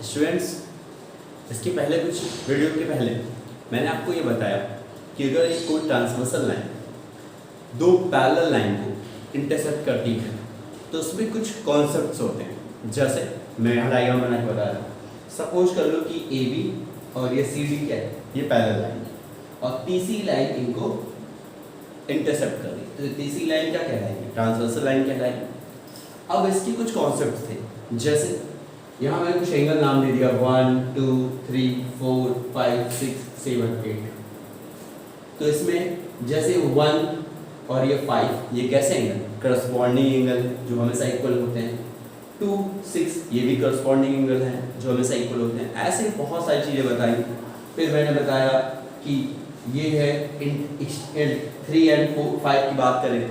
Students, इसके पहले कुछ वीडियो के पहले मैंने आपको ये बताया कि अगर एक कोई ट्रांसवर्सल लाइन दो पैरेलल लाइन को इंटरसेक्ट करती है तो उसमें कुछ कॉन्सेप्ट्स होते हैं। जैसे मैं यहाँ डायग्राम बना के बता रहा हूँ। सपोज कर लो कि ए बी और ये सी डी क्या है, ये पैरेलल लाइन है और तीसरी लाइन इनको इंटरसेप्ट कर दी, तो तीसरी लाइन क्या कहलाएगी? ट्रांसवर्सल लाइन कहलाएगी। अब इसके कुछ कॉन्सेप्ट थे, जैसे यहाँ मैंने कुछ एंगल नाम दे दिया 1 2 3 4 5 6 7 8। तो इसमें जैसे 1 और ये 5 ये कैसे एंगल? करस्पॉन्डिंग एंगल जो हमेशा इक्वल होते हैं। 2 6 ये भी करस्पॉन्डिंग एंगल हैं जो हमेशा इक्वल होते हैं। ऐसे बहुत सारी चीज़ें बताई। फिर मैंने बताया कि ये है 3 एंड 5 की बात करें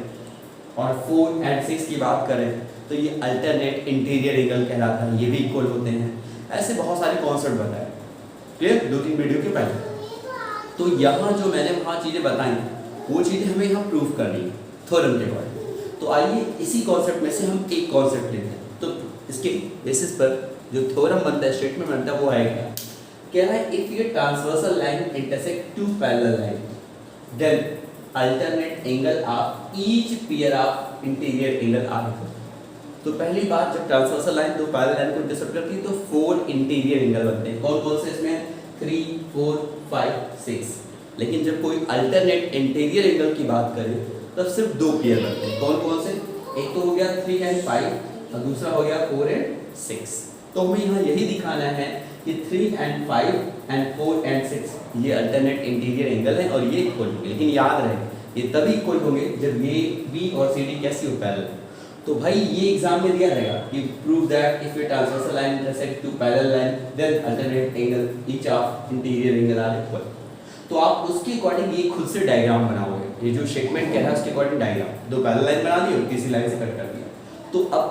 और 4 एंड 6 की बात करें तो ये अल्टरनेट इंटीरियर एंगल कहलाता है, ये भी इक्वल होते हैं। ऐसे बहुत सारे कॉन्सेप्ट बताए, क्लियर? 2-3 वीडियो के पहले। तो यहाँ जो मैंने वहाँ चीज़ें बताई वो चीज़ें हमें यहाँ प्रूफ करनी है थ्योरम के अकॉर्डिंग। तो आइए इसी कॉन्सेप्ट में से हम एक कॉन्सेप्ट लेते हैं। तो इसके बेसिस पर जो थ्योरम बनता है, स्टेटमेंट बनता है, वो आएगा क्या है? इफ ये transversal line intersect two parallel line then alternate angle of each pair of interior angle are equal. तो पहली बात, जब ट्रांसवर्सल लाइन दो पैरेलल लाइन को इंटरसेक्ट करती है तो 4 इंटीरियर एंगल बनते हैं। कौन कौन से इसमें? 3 4 5 6। लेकिन जब कोई अल्टरनेट इंटीरियर एंगल की बात करें तब सिर्फ 2 पेयर बनते हैं। कौन कौन से? एक तो हो गया 3 एंड 5 और दूसरा हो गया 4 एंड 6। तो हमें यहाँ यही दिखाना है कि 3 एंड 5 एंड 4 एंड 6 ये अल्टरनेट इंटीरियर एंगल है और ये इक्वल होंगे। लेकिन याद रहे ये तभी इक्वल होंगे जब ये बी और सी डी कैसी हो? पैरेलल। तो भाई ये एग्जाम में दिया रहेगा कि prove that if a transversal line intersect two parallel line then alternate angle each of interior angle are equal. तो आप उसके अकॉर्डिंग ये खुद से डायग्राम बनाओगे। ये जो स्टेटमेंट कह रहा है उसके अकॉर्डिंग डायग्राम, दो पैरेलल लाइन बना दी और तीसरी लाइन से कट कर दिया। तो अब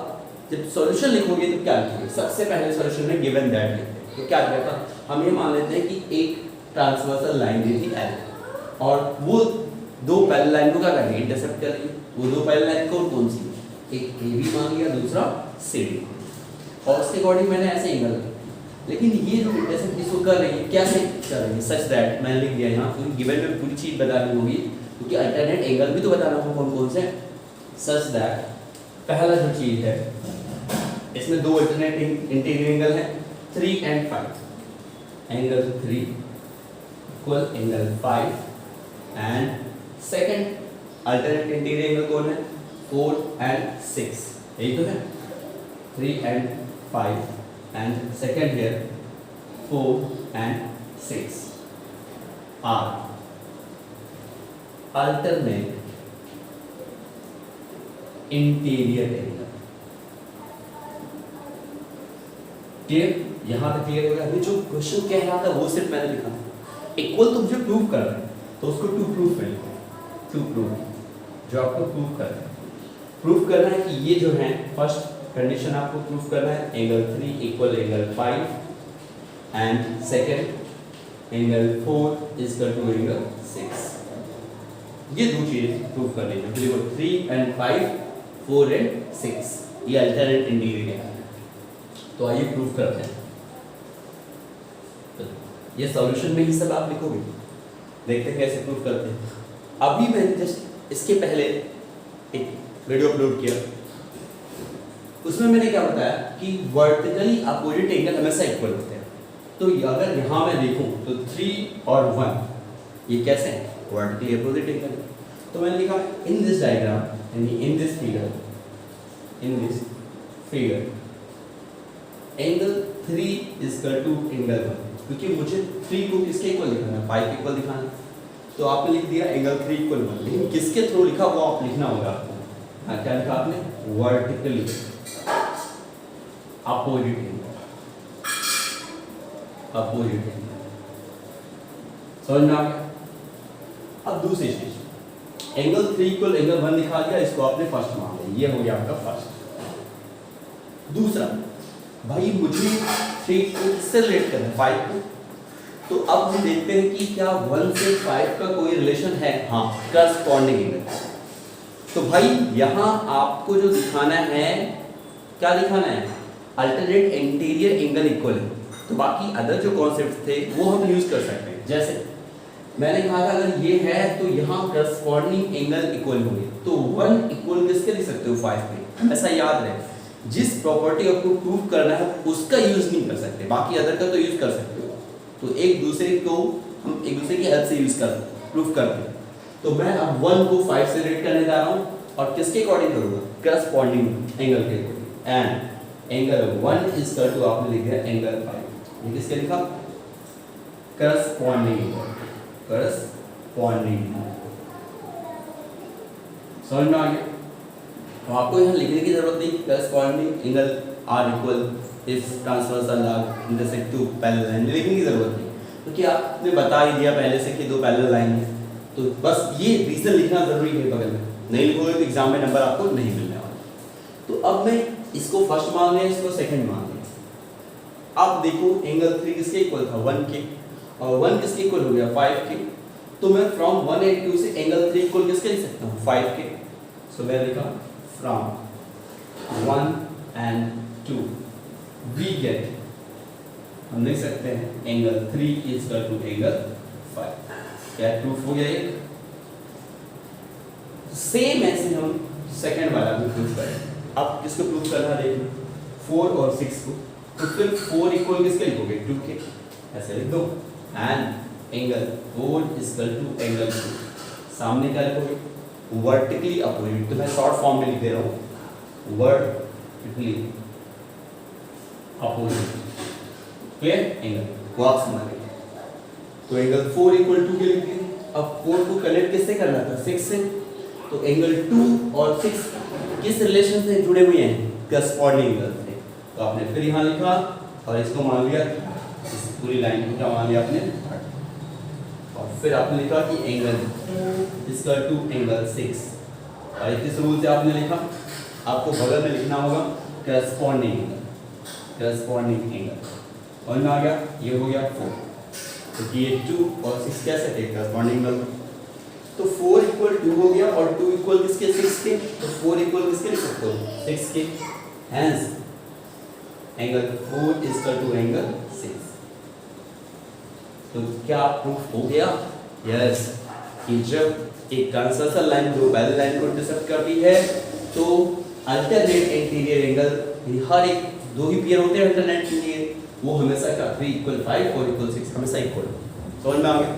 जब सॉल्यूशन लिखोगे तो क्या लिखोगे? सबसे पहले सॉल्यूशन में गिवन दैट लिखते हैं। तो क्या कहता है? हम ये मान लेते हैं कि एक ट्रांसवर्सल लाइन दी थी एल और वो दो पैरेलल लाइन को क्या कर रही है? इंटरसेप्ट कर रही है। वो दो पैरेलल लाइन कौन सी? एक ए बी मान लिया, दूसरा सी डी, और उसके अकॉर्डिंग मैंने ऐसे एंगल लिया। लेकिन ये जो इंटरसेप्ट इसको कर रही है कैसे कर रही है? सच दैट मैंने लिख दिया यहाँ, पूरी गिवन में पूरी चीज बतानी होगी क्योंकि अल्टरनेट एंगल भी तो बताना होगा कौन कौन से। सच दैट पहला जो चीज है इसमें दो अल्टरनेट इंटीरियर एंगल है 3 and 5। Angle 3 equal angle 5 and second alternate interior angle कौन है? 4 एंड 6। यही तो है 3 and 5 and second here 4 and 6 are alternate interior angle। Clear? यहां तक क्लियर हो गया? अभी जो क्वेश्चन कह रहा था वो सिर्फ मैंने लिखा था। इक्वल तो मुझे प्रूव करना है तो उसको टू प्रूफ में लिखो। टू प्रूफ जो आपको प्रूफ करना है, प्रूफ करना है कि ये जो है फर्स्ट कंडीशन आपको प्रूफ करना है angle 3 equal angle 5 and second angle 4 is equal to angle 6। ये दो चीजें प्रूफ करनी है। देखो 3 एंड 5 4 एंड 6 ये अल्टरनेट इंटीरियर है। तो आइए प्रूफ करते हैं। तो ये सॉल्यूशन में ही सब आप लिखोगे, देखते हैं कैसे प्रूफ करते हैं। अभी मैंने जस्ट इसके पहले एक वीडियो अपलोड किया, उसमें मैंने क्या बताया कि वर्टिकली अपोजिट एंगल हमेशा इक्वल होते हैं। तो अगर यहाँ मैं देखूँ तो 3 और 1 ये कैसे हैं? Vertically opposite angle. तो मैंने लिखा इन दिस डायग्राम यानी in this figure angle 3 is equal to angle 1, क्योंकि मुझे 3 को किसके इक्वल दिखाना है? 5 के इक्वल दिखाना है। तो आपने लिख दिया एंगल 3 इक्वल 1, लेकिन किसके थ्रू लिखा वो आप लिखना होगा आपको। क्या लिखा आपने? Vertically opposite angle. समझ में आ गया? अब दूसरी चीज, एंगल 3 इक्वल एंगल 1 दिखा दिया, इसको आपने फर्स्ट मान लिया, ये हो गया आपका फर्स्ट। दूसरा, भाई मुझे 3 को किससे रिलेट करना है? 5 को। तो अब हम देखते हैं कि क्या 1 से 5 का कोई रिलेशन है? हाँ, करस्पॉन्डिंग एंगल। तो भाई यहाँ आपको जो दिखाना है, क्या दिखाना है? अल्टरनेट इंटीरियर एंगल इक्वल है। तो बाकी अदर जो कॉन्सेप्ट थे वो हम यूज कर सकते हैं। जैसे मैंने कहा था अगर ये है तो यहाँ करस्पॉन्डिंग एंगल इक्वल होंगे, तो 1 इक्वल किसके लिख सकते हो 5 पे। ऐसा याद रहे जिस प्रॉपर्टी आपको प्रूव करना है उसका यूज नहीं कर सकते, बाकी अदर का तो यूज कर सकते हो। तो एक दूसरे को हम एक दूसरे की हेल्प से यूज कर प्रूफ करते हैं। तो मैं अब 1 को 5 से रेट करने जा रहा हूँ और किसके अकॉर्डिंग करूँगा, करस्पॉन्डिंग एंगल के according. And angle 1 is equal to आपने लिख दिया एंगल 5, ये किसके लिखा, करस्पॉन्डिंग, करस्पॉन्डिंग। समझ में आ गया। तो आपको यहाँ लिखने की जरूरत नहीं, corresponding angle are equal if transversal are intersect two parallel line, लिखने की जरूरत नहीं क्योंकि आपने बता ही दिया पहले से कि 2 पैरेलल लाइन है। तो बस ये रीजन लिखना जरूरी है बगल में, नहीं लिखोगे तो एग्जाम में नंबर आपको नहीं मिलने वाला। तो अब मैं इसको फर्स्ट मान लिया, इसको सेकंड मान लिया। अब देखो एंगल 3 किसके इक्वल था 1 के, और 1 किसके इक्वल हो गया 5 के। तो मैं फ्रॉम 1 एंड 2 से एंगल 3 इक्वल किसके लिख सकता हूँ 5 के। सो मैं लिखा फ्रॉम 1 एंड 2 वी गेट, हम लिख सकते हैं angle 3 is equal to angle 5। क्या प्रूफ हो गया एक। सेम ऐसे हम सेकंड वाला भी प्रूफ करें। अब किसको प्रूफ करना है देखो, 4 और 6 को। तो फिर 4 इक्वल किसके लिखोगे 2 के, ऐसे लिख दो। And angle 4 is equal to angle 2, सामने क्या लिखोगे वर्टिकली अपोजिट। तो मैं शॉर्ट फॉर्म में लिख दे रहा हूँ वर्टिकली अपोजिट, क्लियर एंगल को आप समझ गए। तो एंगल 4 इक्वल टू के लिख दिए। अब 4 को कनेक्ट किससे करना था 6 से, तो एंगल 2 और 6 किस रिलेशन से जुड़े हुए हैं, करस्पॉन्डिंग एंगल से। तो आपने फिर यहाँ लिखा और इसको मान लिया, इस पूरी लाइन को क्या मान लिया आपने, और फिर आपने लिखा कि एंगल इसका टू एंगल 6, और इस रूल से आपने लिखा। आपको बगल में लिखना होगा करस्पॉन्डिंग एंगल, करस्पॉन्डिंग एंगल। और में आ गया, ये हो गया 4। तो ये 2 और 6 कैसे थे करस्पॉन्डिंग एंगल। तो 4 इक्वल 2 हो गया और 2 इक्वल किसके 6 के। तो 4 इक्वल किसके लिख सकते हो 6 के। Hence angle 4 is equal to angle 6। तो क्या प्रूफ हो गया, यस, कि जब एक ट्रांसवर्सल लाइन दो पैरेलल लाइन को इंटरसेक्ट करती है तो अल्टरनेट इंटीरियर एंगल, हर एक 2 ही पेयर होते हैं अल्टरनेट के लिए, वो हमेशा क्या 3 इक्वल 5 4 इक्वल 6 हमेशा इक्वल। समझ में आ गया।